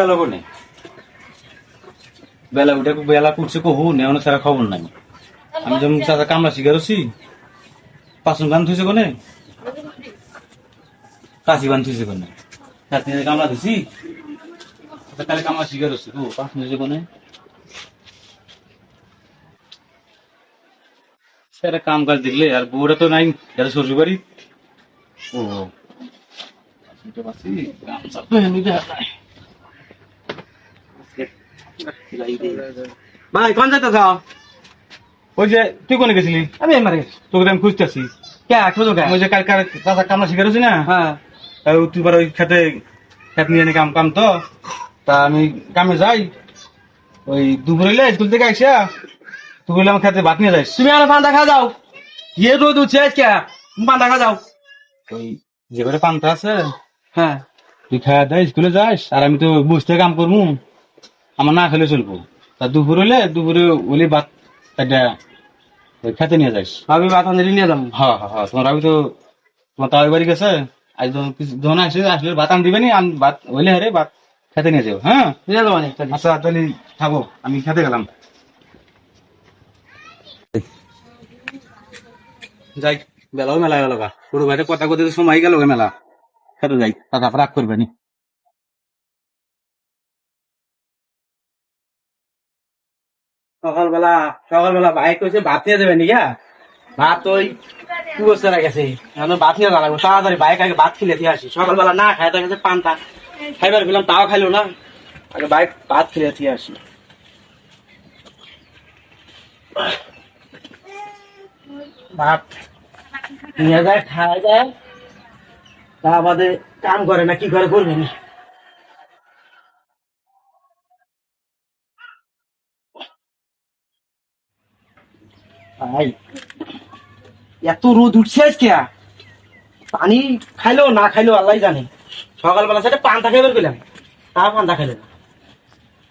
গেল কোনে বেলা উঠে বেলা করছে কহু নেওয়া ছাড়া খবর নাই। আমি যেমন চাচা কামলা শিকারছি পাঁচন গান থুইছে কোনে কাশি বান থুইছে কোনে কামলা দিছি কালে কামলা শিকারছি ও পাঁচ থুইছে কোনে সেটা কাম কাজ দেখলে আর বউটা তো নাই যারা শ্বশুর বাড়ি ও ভাই কোন যাইতে যাও? ওই যে তুই কোনে গেছিলি? আমি এমারে তোকে আমি খুঁজতেছি। কে খুঁজো কে? ওই যে কালকার চাচা কামলা শিকারছি না, হ্যাঁ তুই ওই খেতে খেত নিয়ে কাম কাম তো তা আমি কামে যাই ওই দুপুর হইলে স্কুল থেকে আইসা তুই বললে আমার খেতে ভাত নিয়ে যাইস। তুমি আর পান দেখা যাও ইয়ে রোদ উঠছে কে পান দেখা যাও। ওই যে করে পান্তা আছে হ্যাঁ তুই খাওয়া দেয় স্কুলে যাস আর আমি তো বুঝতে কাম করবো আমার না খেলে চলবো। তা দুপুর হইলে দুপুরে ওলি ভাত একটা ওই খেতে নিয়ে যাইস। আমি বাতান নিয়ে যাবো। হ্যাঁ হ্যাঁ হ্যাঁ তোমার আমি তো তোমার তাও বাড়ি গেছে আজ যখন আসলে আসলে ভাত আম দিবে নি আমি ভাত হইলে হারে ভাত খেতে নিয়ে যাবো। হ্যাঁ নিয়ে যাবো মানে আচ্ছা তাহলে থাকো আমি খেতে গেলাম। যাই বেলাও মেলা গেল গা পুরো ভাইটা কথা কথা সময় গেল মেলা খেতে যাই তারপর রাগ করবে নি। সকালবেলা সকালবেলা বাইক কইছে ভাত নিয়ে যাবে নিকা ভাত ওই কুয়াশা গেছে এখন ভাত নিয়ে যাওয়া লাগবে তাড়াতাড়ি বাইক আগে ভাত খেলে দিয়ে আসি। সকালবেলা না খাই গেছে পান্তা খাইবার পেলাম তাও খাইলো না আগে বাইক ভাত খেলে দিয়ে আসি। ভাত নিয়ে যায় খাওয়া যায় তা বাদে কাম করে না কি করে করবে না। ভাই এত রোদ উঠছে আজকে পানি খাইলো না খাইলো আল্লাহ জানে। সকালবেলা সেটা পান্তা খাইবার পেলাম তা পান্তা খাইলো না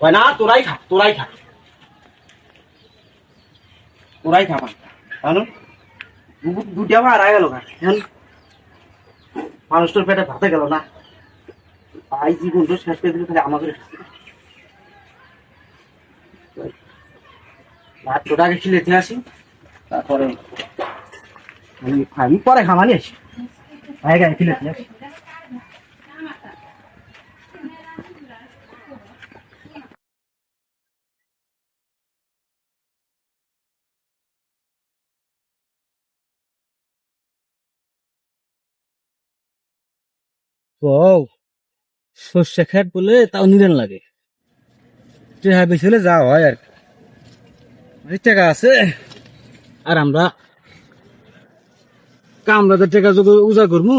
হয় না তোরাই খা তোরাই খা তোরাই খা পান্তা জানো দুটি আবার আড়াই গেল না এখন মানুষটার পেটে ভাতে গেল না ভাই জীবন তো শেষ করে দিল খালি আমাদের ভাত তোটা আগে খিলেতে আসি তারপরে আমি পরে খামানি আসি ভাই গায়ে খিলেতে আসি। ও সর্ষে খেত বলে তাও নিলেন লাগে বেশি হলে যা হয় আর অনেক টাকা আছে আর আমরা কামরাদের টাকা যদি উজা করবো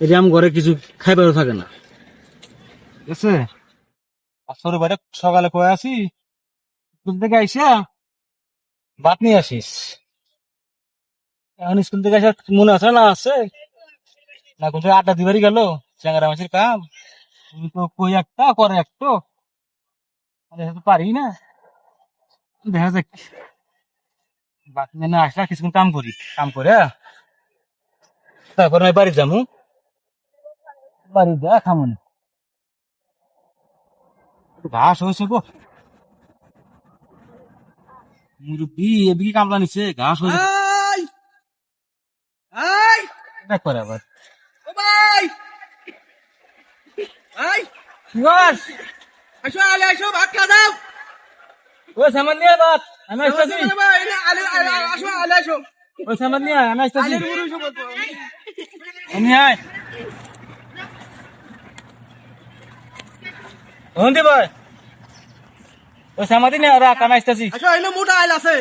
এটা আম ঘরে কিছু খাইবারও থাকে না ঠিক আছে। আসলে বাইরে সকালে কয়ে আসি স্কুল থেকে আইসা ভাত নিয়ে আসিস। এখন স্কুল থেকে আসা মনে আছে না আছে না কোথায় আড্ডা দিবারই গেল চ্যাংরা মাছের কাম তুমি তো কই একটা করে একটো পারি না দেখা যাক ভাত নিয়ে না আসা কিছুক্ষণ কাম করি কাম করে তারপর আমি বাড়ি যাবো বাড়ি যা খামো না ঘাস হয়েছে গো মুরব্বী এদিকে কামলা নিচ্ছে ঘাস হয়েছে দেখ করে আবার ভাত খা দাও ওই সামান নিয়ে ভাত আমি আসতেছি আসো ওই সামান নিয়ে আমি আসতেছি আমি আয় হন্দি ভাই ওই সামাদি নিয়ে রাখ আমি আসতেছি মোটা আইল আছে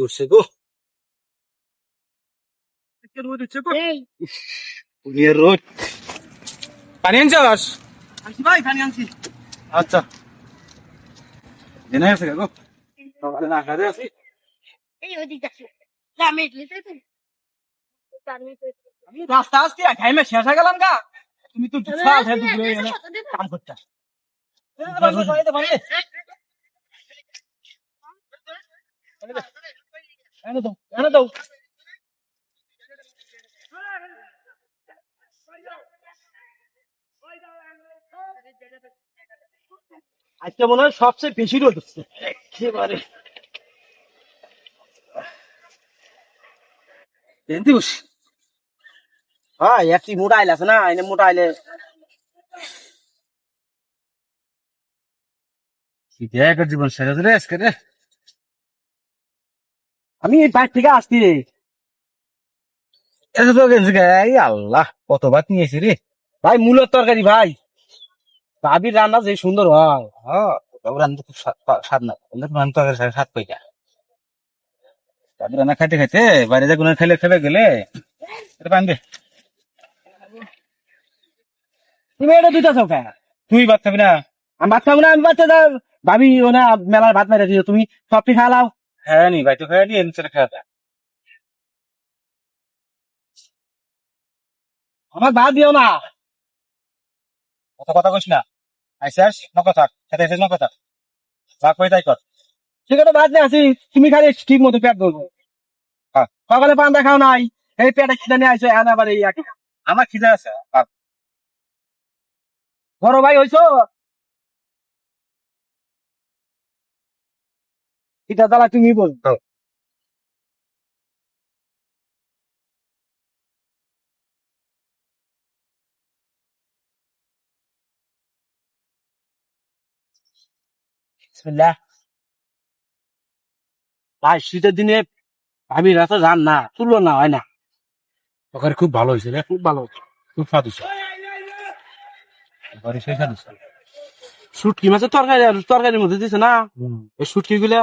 উঠছে গো রোদ পানি আনছাস ভাই পানি আনছি। আচ্ছা জেনে আছে গো সকালে না খাতে আছি আমি রাস্তা আসছি ঘাইমে শেষ হয়ে গেলাম গা তুমি তো কাম করতে দাও আজকে মনে হয় সবচেয়ে বেশি রোদ হচ্ছে একেবারে। দিস হ্যাঁ একটি মোটা আইল আছে না, এনে মোটা আইলে একের জীবন শেষ রে আজকে রে। আমি এই বাইর থেকে আসছি রে। এত তো গেঞ্জি গায়ে আল্লাহ কত ভাত নিয়েছি রে। ভাই মূলের তরকারি ভাই, ভাবির রান্না যে সুন্দর হয়। হ্যাঁ রান্না খুব স্বাদ না রান্না তো স্বাদ পাইটা তাদের রান্না খাইতে খাইতে বাইরে যা গুলো খেলে খেলে গেলে এটা পান দে। তুমি এটা দুইটা চৌকা, তুই ভাত খাবি না? আমি ভাত খাবো না, আমি বাচ্চা ভাবি ওনা মেলার ভাত মেরে দিও, তুমি সবটি খাওয়াও। হ্যাঁ নি ভাই তো খাই নি এনসে খাওয়া আমার ভাত দিও না। অত কথা কইস না। আইসাস নক থাক সাথে এসে নক থাক ভাগ হয়ে তাই কর। সেখানে ভাত নিয়ে আসি, তুমি খালি ঠিক মতো পেট ধরবো। হ্যাঁ সকালে পান দেখাও নাই, এই পেটে খিদে নিয়ে আইসো এখন আবার এই একই। আমার খিদে আছে ভাগ। বড় ভাই হইছো, এটা তালা তুমি বল। খাও। বিসমিল্লাহ। ভাই শীতের দিনে ভাবি রাতে রান্না তুলো না হয় না, তরকারি খুব ভালো হয়েছে রে, খুব ভালো। খুব স্বাদ হয়েছে তরকারি সেই স্বাদ হয়েছে। শুটকি মাছের তরকারি আর তরকারির মধ্যে দিছে না, এই শুটকি গুলা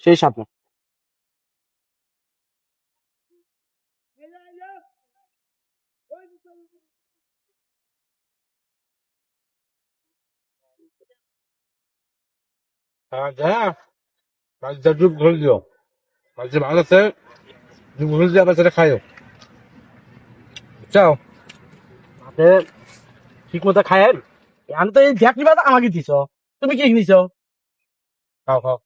সেই স্বাদ না। যা কাজ যুগ ঘুরে দিও কাজ যে ভালো আছে যুগ ঘুরে দিয়ে আবার সেটা খাইও চাও। হাতে ঠিক মতো খায়, আমি তো এই ভ্যাকরি বাদ আমাকে দিছ, তুমি কি নিছ? খাও খাও।